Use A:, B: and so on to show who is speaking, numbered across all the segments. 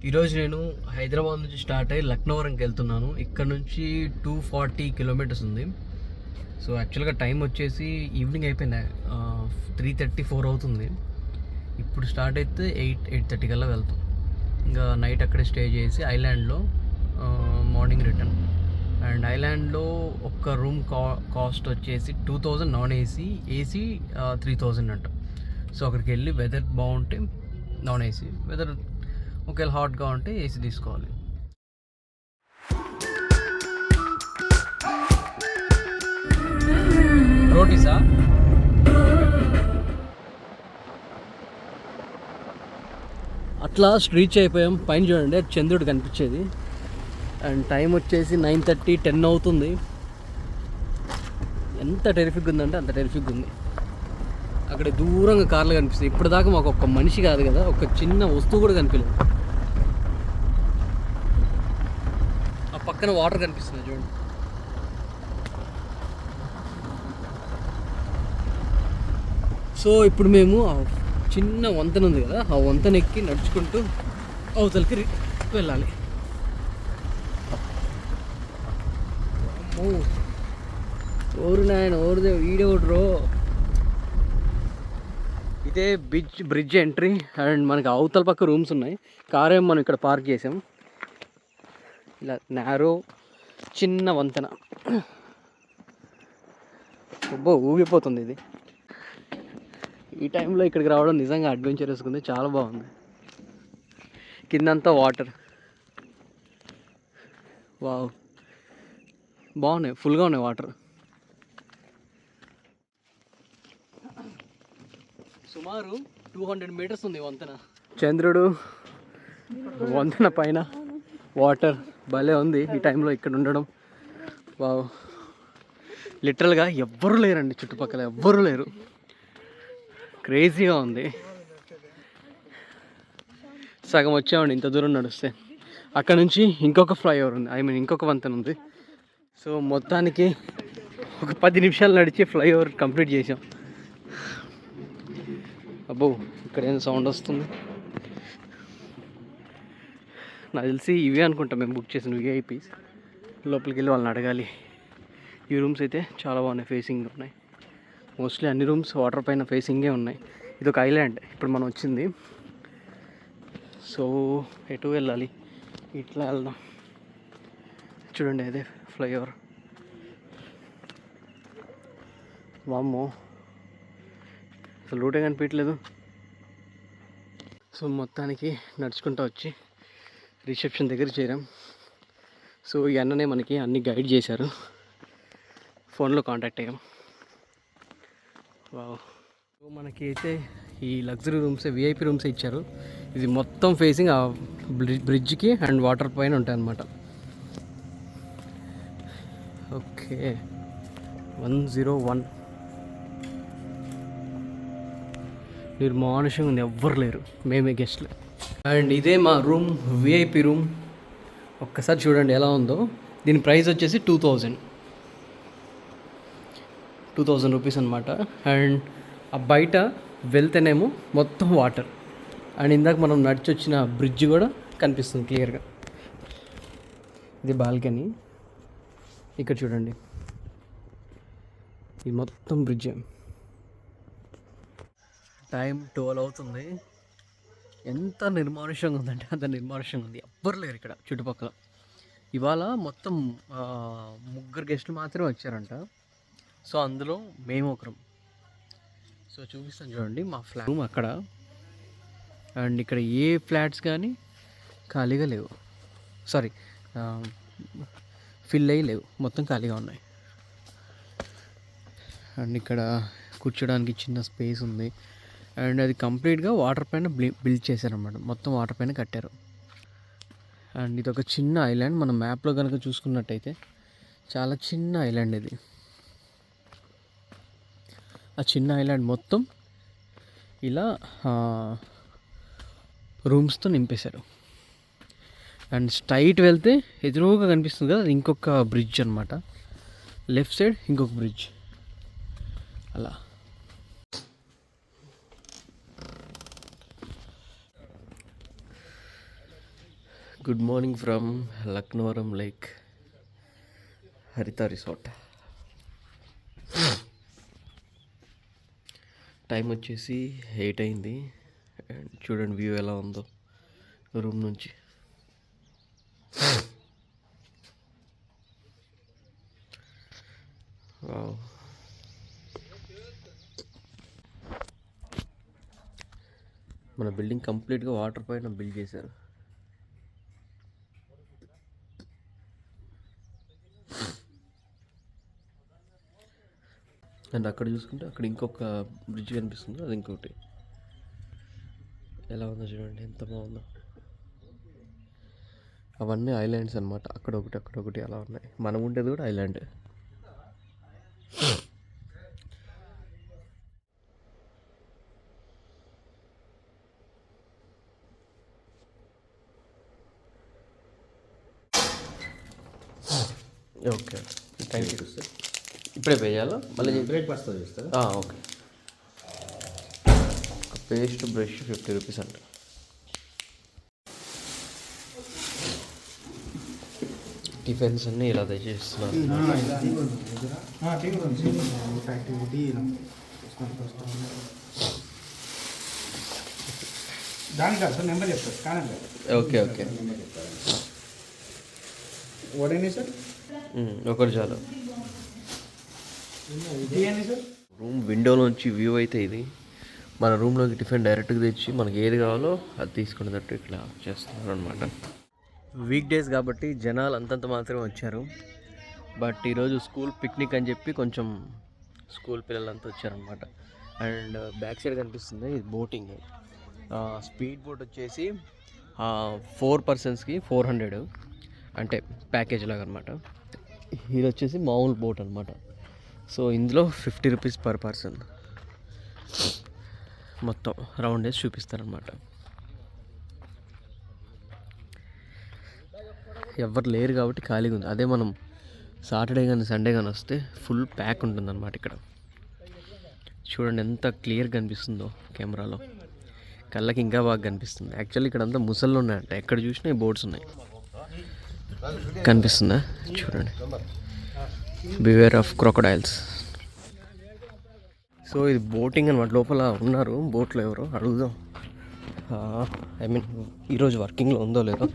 A: ఈరోజు నేను హైదరాబాద్ నుంచి స్టార్ట్ అయ్యి లక్నవరంకి వెళ్తున్నాను. ఇక్కడ నుంచి 240 కిలోమీటర్స్ ఉంది. సో యాక్చువల్గా టైం వచ్చేసి ఈవినింగ్ అయిపోయింది, 3:34 అవుతుంది. ఇప్పుడు స్టార్ట్ అయితే 8:30 కల్లా వెళ్తాం. ఇంకా నైట్ అక్కడే స్టే చేసి ఐలాండ్లో మార్నింగ్ రిటర్న్. అండ్ ఐలాండ్లో ఒక్క రూమ్ కాస్ట్ వచ్చేసి 2000 నాన్ ఏసీ, ఏసీ 3000 అంట. సో అక్కడికి వెళ్ళి వెదర్ బాగుంటే నాన్ ఏసీ, వెదర్ ఒకవేళ హాట్గా ఉంటే ఏసీ తీసుకోవాలి. రోటీసా? అట్లా రీచ్ అయిపోయాం. పైన చూడండి చంద్రుడు కనిపించేది. అండ్ టైం వచ్చేసి 9:30, 10 అవుతుంది. ఎంత టెరిఫిక్ ఉందంటే అంత టెరిఫిక్ ఉంది. అక్కడ దూరంగా కార్లు కనిపిస్తాయి. ఇప్పటిదాకా మాకు ఒక్క మనిషి కాదు కదా, ఒక చిన్న వస్తువు కూడా కనిపించలేదు. ఆ పక్కన వాటర్ కనిపిస్తుంది చూడండి. సో ఇప్పుడు మేము చిన్న వంతెన ఉంది కదా, ఆ వంతెన ఎక్కి నడుచుకుంటూ అవతలకి వెళ్ళాలి. ఓరు నాయన ఓరుదే వీడేవుడ్రో. ఇదే బ్రిడ్జ్ ఎంట్రీ. అండ్ మనకి అవతల పక్క రూమ్స్ ఉన్నాయి. కార్ ఏమో మనం ఇక్కడ పార్క్ చేసాం. ఇలా నారో చిన్న వంతెన. అబ్బో ఊగిపోతుంది ఇది. ఈ టైంలో ఇక్కడికి రావడం నిజంగా అడ్వెంచరస్గా ఉంది, చాలా బాగుంది. కిందంతా వాటర్. వావ్, బాగున్నాయి, ఫుల్గా ఉన్నాయి వాటర్. సుమారు 200 మీటర్స్ ఉంది వంతెన. చంద్రుడు, వంతెన పైన వాటర్, భలే ఉంది ఈ టైంలో ఇక్కడ ఉండడం. వావ్, లిటరల్గా ఎవ్వరూ లేరండి చుట్టుపక్కల, ఎవ్వరూ లేరు. క్రేజీగా ఉంది. సగం వచ్చామండి ఇంత దూరం నడుస్తే. అక్కడ నుంచి ఇంకొక ఫ్లైఓవర్ ఉంది, ఇంకొక వంతెన ఉంది. సో మొత్తానికి ఒక 10 నిమిషాలు నడిచి ఫ్లైఓవర్ కంప్లీట్ చేసాం. అబ్బో, ఇక్కడ ఏం సౌండ్ వస్తుంది. నాకు తెలిసి ఇవే అనుకుంటా మేము బుక్ చేసిన విఐపీస్. లోపలికి వెళ్ళి వాళ్ళని అడగాలి. ఈ రూమ్స్ అయితే చాలా బాగున్నాయి, ఫేసింగ్ ఉన్నాయి. మోస్ట్లీ అన్ని రూమ్స్ వాటర్ పైన ఫేసింగే ఉన్నాయి. ఇది ఒక ఐలాండ్ ఇప్పుడు మనం వచ్చింది. సో ఎటు వెళ్ళాలి? ఇట్లా వెళ్దాం. చూడండి అదే ఫ్లైఓవర్. వామ్మో, అసలు రూటే కనిపించట్లేదు. సో మొత్తానికి నడుచుకుంటూ వచ్చి రిసెప్షన్ దగ్గర చేరాం. సో ఈ అన్ననే మనకి అన్ని గైడ్ చేశారు. ఫోన్లో కాంటాక్ట్ అయ్యాం. వావ్, సో మనకి అయితే ఈ లగ్జరీ రూమ్సే, విఐపి రూమ్సే ఇచ్చారు. ఇది మొత్తం ఫేసింగ్ ఆ బ్రిడ్జ్కి అండ్ వాటర్ పైన ఉంటాయి అన్నమాట. ఓకే, 101 నిర్మానుషంగా ఉంది, ఎవ్వరు లేరు, మేమే గెస్ట్లు. అండ్ ఇదే మా రూమ్, విఐపి రూమ్. ఒక్కసారి చూడండి ఎలా ఉందో. దీని ప్రైస్ వచ్చేసి 2000 రూపీస్ అనమాట. అండ్ ఆ బయట వెళ్తేనేమో మొత్తం వాటర్. అండ్ ఇందాక మనం నడిచి వచ్చిన బ్రిడ్జ్ కూడా కనిపిస్తుంది క్లియర్గా. ఇది బాల్కనీ. ఇక్కడ చూడండి, ఇది మొత్తం బ్రిడ్జ్. టైం 12 అవుతుంది. ఎంత నిర్మానుష్యంగా ఉందంటే అంత నిర్మానుష్యంగా ఉంది. ఎవ్వరు లేరు ఇక్కడ చుట్టుపక్కల. ఇవాళ మొత్తం 3 గెస్టులు మాత్రమే వచ్చారంట. సో అందులో మేము ఒకరం. సో చూపిస్తాను చూడండి మా ఫ్లాట్ రూమ్ అక్కడ. అండ్ ఇక్కడ ఏ ఫ్లాట్స్ కానీ ఖాళీగా లేవు, సారీ ఫిల్ అయ్యి లేవు, మొత్తం ఖాళీగా ఉన్నాయి. అండ్ ఇక్కడ కూర్చోడానికి చిన్న స్పేస్ ఉంది. అండ్ అది కంప్లీట్గా వాటర్ పైన బిల్డ్ చేశారన్నమాట, మొత్తం వాటర్ పైన కట్టారు. అండ్ ఇది ఒక చిన్న ఐలాండ్. మనం మ్యాప్లో కనుక చూసుకున్నట్టయితే చాలా చిన్న ఐలాండ్ ఇది. ఆ చిన్న ఐలాండ్ మొత్తం ఇలా రూమ్స్తో నింపేశారు. అండ్ స్ట్రైట్ వెళ్తే ఎదురుగా కనిపిస్తుంది కదా, అది ఇంకొక బ్రిడ్జ్ అనమాట. లెఫ్ట్ సైడ్ ఇంకొక బ్రిడ్జ్. అలా good morning from Laknavaram lake హరిత రిసార్ట్. టైం వచ్చేసి 8 అయింది. అండ్ చూడండి వ్యూ ఎలా ఉందో రూమ్ నుంచి. వావ్. మన బిల్డింగ్ కంప్లీట్గా వాటర్ పైన బిల్డ్ చేశారు. అండ్ అక్కడ చూసుకుంటే అక్కడ ఇంకొక బ్రిడ్జ్ కనిపిస్తుంది, అది ఇంకొకటి. ఎలా ఉందో చూడండి, ఎంత బాగుందో. అవన్నీ ఐలాండ్స్ అనమాట, అక్కడొకటి అలా ఉన్నాయి. మనం ఉండేది కూడా island. Okay, thank you sir. ఇప్పుడే పే చేయాలా? మళ్ళీ
B: బ్రేక్ఫాస్ట్ చేస్తారు.
A: ఓకే. పేస్ట్ బ్రష్ 50 రూపీస్ అంట. టిఫిన్స్ అన్నీ ఇలా తెచ్చేస్తున్నారు.
B: నెంబర్ చెప్తారు కానీ.
A: ఓకే ఓకే,
B: వడేనే సార్
A: ఒకటి చాలు. రూమ్ విండోలోంచి వ్యూ అయితే ఇది. మన రూమ్లోకి టిఫిన్ డైరెక్ట్గా తెచ్చి మనకి ఏది కావాలో అది తీసుకునేటట్టు ఇట్లా చేస్తున్నారు అనమాట. వీక్ డేస్ కాబట్టి జనాలు అంతంత మాత్రమే వచ్చారు. బట్ ఈరోజు స్కూల్ పిక్నిక్ అని చెప్పి కొంచెం స్కూల్ పిల్లలంతా వచ్చారనమాట. అండ్ బ్యాక్ సైడ్ కనిపిస్తుంది ఇది బోటింగ్. స్పీడ్ బోట్ వచ్చేసి 4 పర్సన్స్కి 400, అంటే ప్యాకేజ్ లాగా అనమాట. ఇది వచ్చేసి మామూలు బోట్ అనమాట. సో ఇందులో 50 రూపీస్ పర్ పర్సన్. మొత్తం రౌండ్ వేసి చూపిస్తారనమాట. ఎవరు లేరు కాబట్టి ఖాళీగా ఉంది. అదే మనం సాటర్డే కానీ సండే కానీ వస్తే ఫుల్ ప్యాక్ ఉంటుందన్నమాట. ఇక్కడ చూడండి ఎంత క్లియర్గా కనిపిస్తుందో కెమెరాలో, కళ్ళకి ఇంకా బాగా కనిపిస్తుంది. యాక్చువల్లీ ఇక్కడ అంతా ముసళ్ళు ఉన్నాయంట, ఎక్కడ చూసినా ఈ బోట్స్ ఉన్నాయి. కనిపిస్తుందా? చూడండి, బివేర్ ఆఫ్ క్రొకడైల్స్. సో ఇది బోటింగ్ అనమాట. లోపల ఉన్నారు బోట్లో, ఎవరో అడుగుదాం. ఐ మీన్ ఈరోజు వర్కింగ్లో ఉందో లేదో.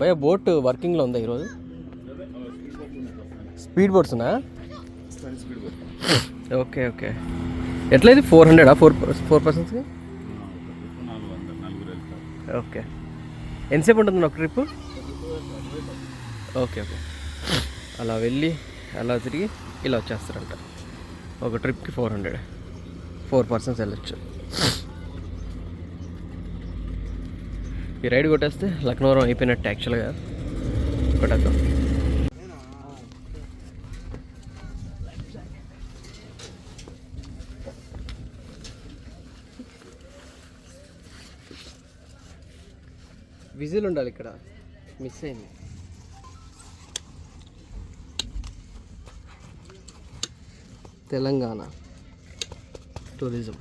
A: భయ బోట్ వర్కింగ్లో ఉందా ఈరోజు? స్పీడ్ బోట్స్ ఉన్నా? Okay okay. ఎట్లయితే 400 4 పర్సన్స్కి? ఓకే. ఎంతసేపు ఉంటుంది ఒక ట్రిప్? Okay okay. అలా వెళ్ళి అలా తిరిగి ఇలా వచ్చేస్తారంట. ఒక ట్రిప్కి 400, 4 పర్సన్స్ వెళ్ళొచ్చు. ఈ రైడ్ కొట్టేస్తే లక్నవరం అయిపోయినట్టు యాక్చువల్గా. కొట్టేద్దాం. విజిల్ ఉండాలి ఇక్కడ, మిస్ అయింది. తెలంగాణ టూరిజం.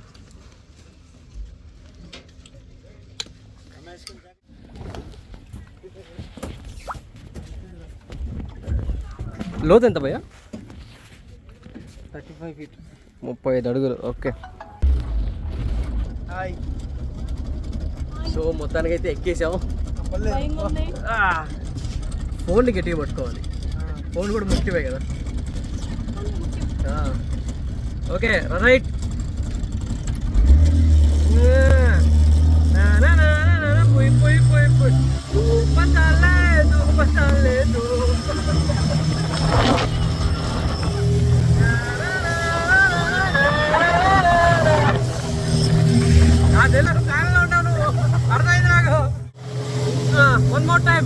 A: లోతు ఎంత భయ్యా? 35 ఫీట్, 35 అడుగులు. ఓకే. సో మొత్తానికైతే ఎక్కేసాము. ఫోన్ని గట్టిగా పట్టుకోవాలి, ఫోన్ కూడా ముఖ్యమే కదా. Okay right. కాలంలో ఉన్నాను, అర్థమైంది నాకు. One more time.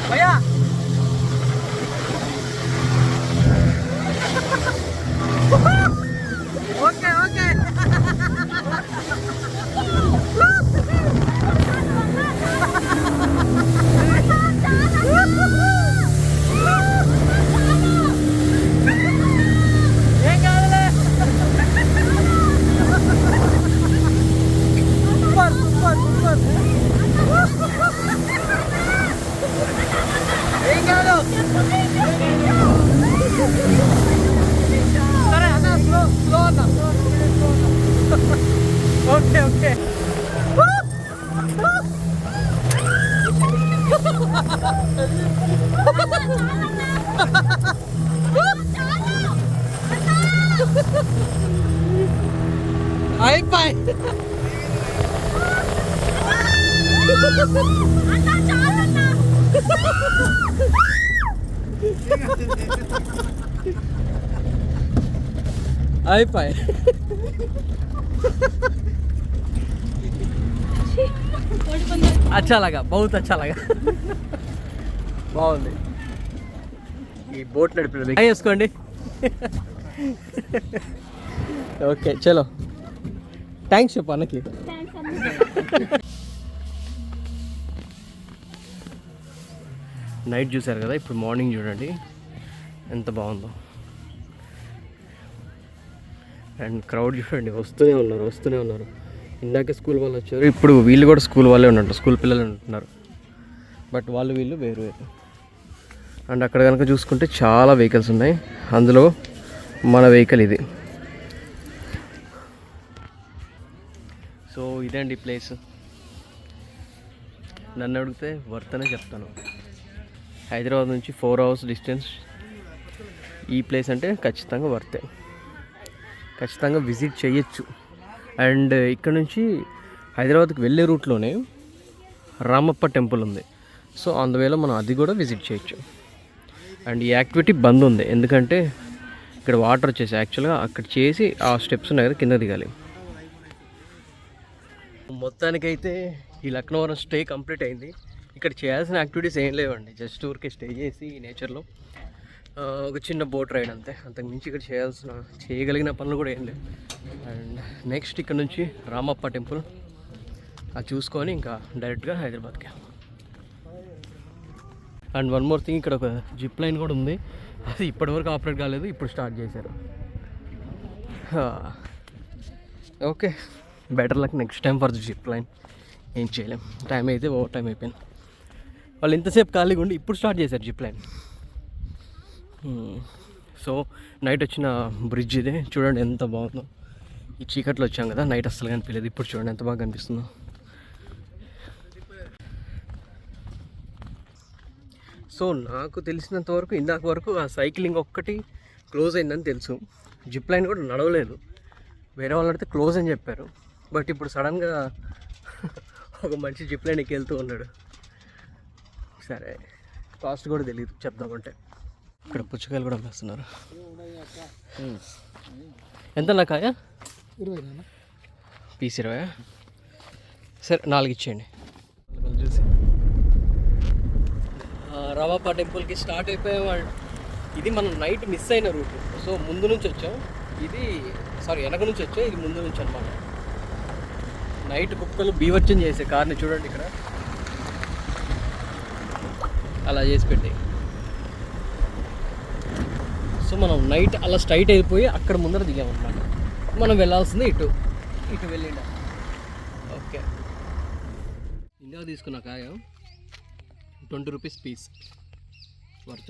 A: భయ్యా ఓకే ఓకే. సరే అన్న స్లో స్లో అన్న ఓకే ఓకే అయిపోయి అయిపోయి अच्छा लगा बहुत अच्छा लगा బాగుంది ఈ బోట్ నడిపి వేసుకోండి ఓకే చలో థ్యాంక్స్ చెప్పు అన్నకి నైట్ చూసారు కదా ఇప్పుడు మార్నింగ్ చూడండి ఎంత బాగుందో అండ్ క్రౌడ్ చూడండి వస్తూనే ఉన్నారు ఇందాకే స్కూల్ వాళ్ళు వచ్చారు ఇప్పుడు వీళ్ళు కూడా స్కూల్ వాళ్ళే ఉన్నట్టు స్కూల్ పిల్లలు ఉంటున్నారు బట్ వీళ్ళు వేరు అండ్ అక్కడ కనుక చూసుకుంటే చాలా వెహికల్స్ ఉన్నాయి అందులో మన వెహికల్ ఇది సో ఇదండి ప్లేస్ నన్ను అడిగితే వర్త్ అనే చెప్తాను హైదరాబాద్ నుంచి 4 hours డిస్టెన్స్ ఈ ప్లేస్ అంటే ఖచ్చితంగా వర్తే ఖచ్చితంగా విజిట్ చేయొచ్చు అండ్ ఇక్కడ నుంచి హైదరాబాద్కి వెళ్ళే రూట్లోనే రామప్ప టెంపుల్ ఉంది సో అందువేళ మనం అది కూడా విజిట్ చేయొచ్చు అండ్ ఈ యాక్టివిటీ బంద్ ఉంది ఎందుకంటే ఇక్కడ వాటర్ వచ్చేసి యాక్చువల్గా అక్కడ చేసి ఆ స్టెప్స్ ఉన్నాయి కదా కింద దిగాలి మొత్తానికైతే ఈ లక్నవరం స్టే కంప్లీట్ అయింది ఇక్కడ చేయాల్సిన యాక్టివిటీస్ ఏం లేవండి జస్ట్ ఊరికే స్టే చేసి ఈ నేచర్లో ఒక చిన్న బోట్ రైడ్ అంతే అంతకు మించి ఇక్కడ చేయగలిగిన పనులు కూడా ఏం లేవు అండ్ నెక్స్ట్ ఇక్కడ నుంచి రామప్ప టెంపుల్ అది చూసుకొని ఇంకా డైరెక్ట్గా హైదరాబాద్కి అండ్ వన్ మోర్ థింగ్ ఇక్కడ ఒక జిప్ లైన్ కూడా ఉంది అది ఇప్పటివరకు ఆపరేట్ కాలేదు ఇప్పుడు స్టార్ట్ చేశారు okay better luck next time for the zip line ఏం చేయలేం టైం అయితే ఓవర్ టైం అయిపోయింది వాళ్ళు ఇంతసేపు ఖాళీగా ఉండి ఇప్పుడు స్టార్ట్ చేశారు జిప్ లైన్ సో నైట్ వచ్చిన బ్రిడ్జ్ ఇదే చూడండి ఎంత బాగుందో ఈ చీకట్లో వచ్చాం కదా నైట్ అస్సలు కనిపించలేదు ఇప్పుడు చూడండి ఎంత బాగా కనిపిస్తుందో సో నాకు తెలిసినంత వరకు ఇందాక వరకు ఆ సైక్లింగ్ ఒక్కటి క్లోజ్ అయిందని తెలుసు జిప్ లైన్ కూడా నడవలేదు వేరే వాళ్ళు అయితే క్లోజ్ అని చెప్పారు బట్ ఇప్పుడు సడన్గా ఒక మనిషి జిప్ లైన్ ఎక్కి వెళ్తూ ఉన్నాడు సరే కాస్ట్ కూడా తెలియదు చెప్దామంటే ఇక్కడ పుచ్చకాయలు కూడా అమ్మేస్తున్నారు ఎంత నా కాయ
B: 20
A: పీస్ 20 సరే 4 ఇచ్చేయండి చూసి రామప్ప టెంపుల్కి స్టార్ట్ అయిపోయాం ఇది మనం నైట్ మిస్ అయిన రూట్ సో ముందు నుంచి వచ్చాం ఇది వెనక నుంచి వచ్చాం ఇది ముందు నుంచి అనమాట నైట్ కుక్కలు బీవర్చం చేసే కార్ని చూడండి ఇక్కడ అలా చేసి పెట్టాయి సో మనం నైట్ అలా స్ట్రైట్ అయిపోయి అక్కడ ముందర దిగామన్నమాట మనం వెళ్ళాల్సింది ఇటు వెళ్ళిండ ఓకే ఇందాక తీసుకున్న కాయ 20 రూపీస్ పీస్ వర్చ